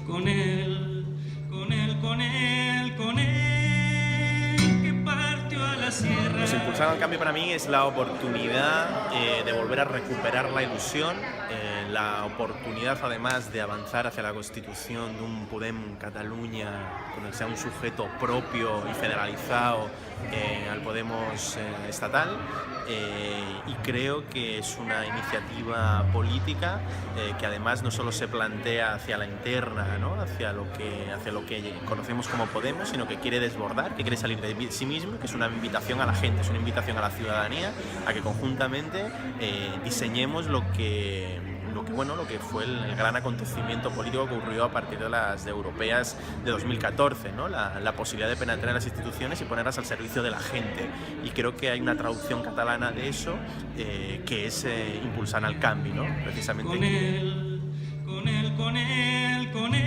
con él, con él, con él, con él, que partió a la sierra. Pues impulsar el cambio para mí es la oportunidad de volver a recuperar la ilusión, la oportunidad además de avanzar hacia la constitución de un Podem Cataluña con el que sea un sujeto propio y federalizado al Podemos estatal, y creo que es una iniciativa política que además no solo se plantea hacia la interna, ¿no? hacia lo que conocemos como Podemos, sino que quiere desbordar, que quiere salir de sí mismo, que es una invitación a la gente, es una invitación a la ciudadanía a que conjuntamente diseñemos lo que fue el gran acontecimiento político que ocurrió a partir de las europeas de 2014, ¿no? La posibilidad de penetrar en las instituciones y ponerlas al servicio de la gente. Y creo que hay una traducción catalana de eso que es impulsar al cambio, ¿no? Precisamente. Con él, con él, con él, con él.